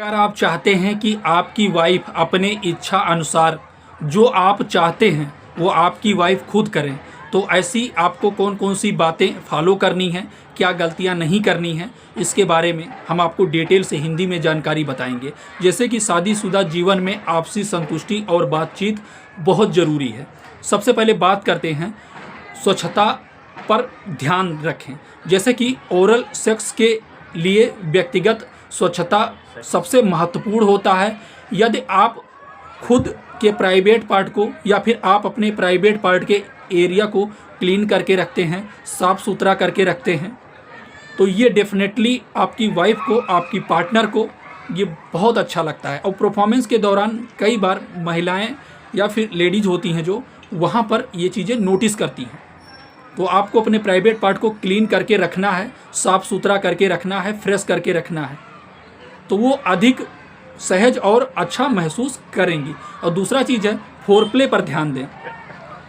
अगर आप चाहते हैं कि आपकी वाइफ अपने इच्छा अनुसार जो आप चाहते हैं वो आपकी वाइफ खुद करें, तो ऐसी आपको कौन कौन सी बातें फॉलो करनी हैं, क्या गलतियां नहीं करनी हैं, इसके बारे में हम आपको डिटेल से हिंदी में जानकारी बताएंगे। जैसे कि शादीशुदा जीवन में आपसी संतुष्टि और बातचीत बहुत ज़रूरी है। सबसे पहले बात करते हैं स्वच्छता पर ध्यान रखें। जैसे कि ओरल सेक्स के लिए व्यक्तिगत स्वच्छता सबसे महत्वपूर्ण होता है। यदि आप खुद के प्राइवेट पार्ट को या फिर आप अपने प्राइवेट पार्ट के एरिया को क्लीन करके रखते हैं, साफ़ सुथरा करके रखते हैं, तो ये डेफिनेटली आपकी वाइफ को, आपकी पार्टनर को ये बहुत अच्छा लगता है। और परफॉर्मेंस के दौरान कई बार महिलाएं या फिर लेडीज़ होती हैं जो वहाँ पर ये चीज़ें नोटिस करती हैं। तो आपको अपने प्राइवेट पार्ट को क्लीन करके रखना है, साफ़ सुथरा करके रखना है, फ्रेश करके रखना है, तो वो अधिक सहज और अच्छा महसूस करेंगी। और दूसरा चीज़ है फोरप्ले पर ध्यान दें।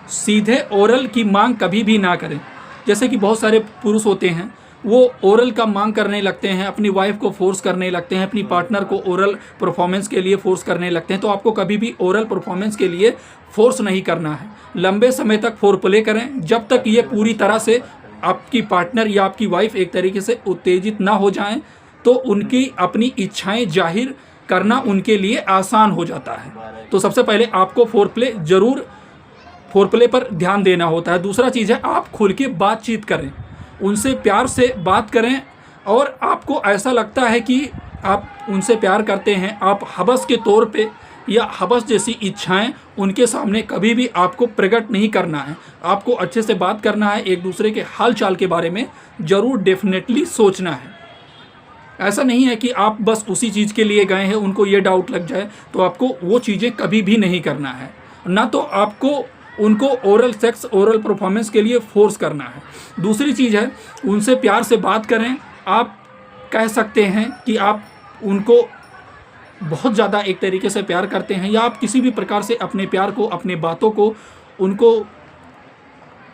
सीधे ओरल की मांग कभी भी ना करें। जैसे कि बहुत सारे पुरुष होते हैं वो ओरल का मांग करने लगते हैं, अपनी वाइफ को फोर्स करने लगते हैं, अपनी पार्टनर को ओरल परफॉर्मेंस के लिए फोर्स करने लगते हैं। तो आपको कभी भी ओरल परफॉर्मेंस के लिए फोर्स नहीं करना है। लंबे समय तक फोरप्ले करें जब तक ये पूरी तरह से आपकी पार्टनर या आपकी वाइफ एक तरीके से उत्तेजित ना हो जाएं, तो उनकी अपनी इच्छाएं जाहिर करना उनके लिए आसान हो जाता है। तो सबसे पहले आपको फोरप्ले पर ध्यान देना होता है। दूसरा चीज़ है आप खुल के बातचीत करें, उनसे प्यार से बात करें। और आपको ऐसा लगता है कि आप उनसे प्यार करते हैं, आप हवस के तौर पे या हवस जैसी इच्छाएं उनके सामने कभी भी आपको प्रकट नहीं करना है। आपको अच्छे से बात करना है, एक दूसरे के हाल चाल के बारे में ज़रूर डेफिनेटली सोचना है। ऐसा नहीं है कि आप बस उसी चीज़ के लिए गए हैं, उनको ये डाउट लग जाए तो आपको वो चीज़ें कभी भी नहीं करना है। ना तो आपको उनको ओरल सेक्स, ओरल परफॉर्मेंस के लिए फोर्स करना है। दूसरी चीज़ है उनसे प्यार से बात करें। आप कह सकते हैं कि आप उनको बहुत ज़्यादा एक तरीके से प्यार करते हैं, या आप किसी भी प्रकार से अपने प्यार को, अपने बातों को उनको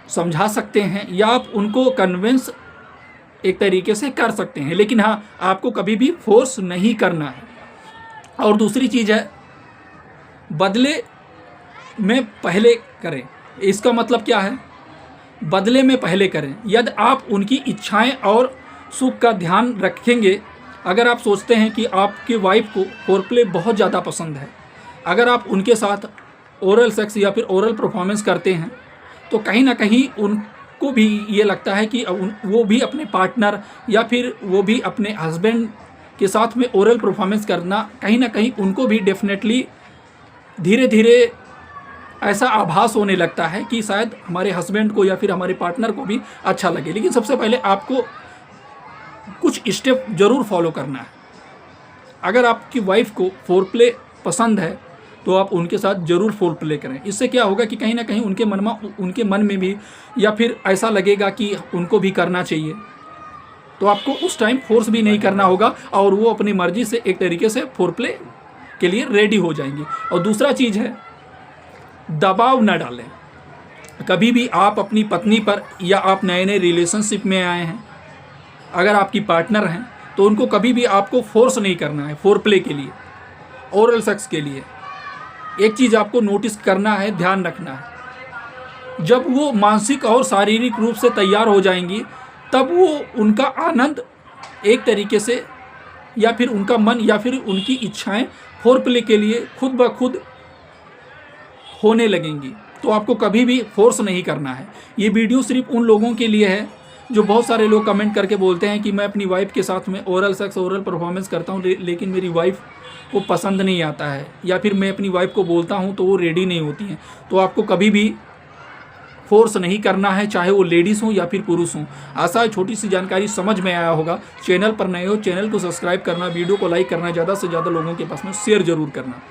समझा सकते हैं, या आप उनको कन्विंस एक तरीके से कर सकते हैं। लेकिन हाँ, आपको कभी भी फोर्स नहीं करना है। और दूसरी चीज़ है बदले में पहले करें। इसका मतलब क्या है? बदले में पहले करें। यदि आप उनकी इच्छाएं और सुख का ध्यान रखेंगे, अगर आप सोचते हैं कि आपकी वाइफ को फोरप्ले बहुत ज़्यादा पसंद है, अगर आप उनके साथ ओरल सेक्स या फिर ओरल परफॉर्मेंस करते हैं, तो कहीं ना कहीं उनको भी ये लगता है कि वो भी अपने पार्टनर या फिर वो भी अपने हस्बैंड के साथ में ओरल परफॉर्मेंस करना, कहीं ना कहीं उनको भी डेफिनेटली धीरे धीरे ऐसा आभास होने लगता है कि शायद हमारे हस्बैंड को या फिर हमारे पार्टनर को भी अच्छा लगे। लेकिन सबसे पहले आपको कुछ स्टेप ज़रूर फॉलो करना है। अगर आपकी वाइफ को फोरप्ले पसंद है तो आप उनके साथ ज़रूर फोरप्ले करें। इससे क्या होगा कि कहीं ना कहीं उनके मन में भी या फिर ऐसा लगेगा कि उनको भी करना चाहिए। तो आपको उस टाइम फोर्स भी नहीं करना होगा और वो अपनी मर्जी से एक तरीके से फोरप्ले के लिए रेडी हो जाएंगे। और दूसरा चीज़ है दबाव न डालें। कभी भी आप अपनी पत्नी पर, या आप नए नए रिलेशनशिप में आए हैं, अगर आपकी पार्टनर हैं, तो उनको कभी भी आपको फोर्स नहीं करना है फोरप्ले के लिए, ओरल सेक्स के लिए। एक चीज़ आपको नोटिस करना है, ध्यान रखना है, जब वो मानसिक और शारीरिक रूप से तैयार हो जाएंगी तब वो उनका आनंद एक तरीके से, या फिर उनका मन या फिर उनकी इच्छाएं फोरप्ले के लिए खुद ब खुद होने लगेंगी। तो आपको कभी भी फोर्स नहीं करना है। ये वीडियो सिर्फ उन लोगों के लिए है जो बहुत सारे लोग कमेंट करके बोलते हैं कि मैं अपनी वाइफ के साथ में ओरल सेक्स, ओरल परफॉर्मेंस करता हूँ लेकिन मेरी वाइफ को पसंद नहीं आता है, या फिर मैं अपनी वाइफ को बोलता हूँ तो वो रेडी नहीं होती हैं। तो आपको कभी भी फोर्स नहीं करना है, चाहे वो लेडीज़ हों या फिर पुरुष हों। आशा है छोटी सी जानकारी समझ में आया होगा। चैनल पर नए हो, चैनल को सब्सक्राइब करना, वीडियो को लाइक करना, ज़्यादा से ज़्यादा लोगों के पास में शेयर ज़रूर करना।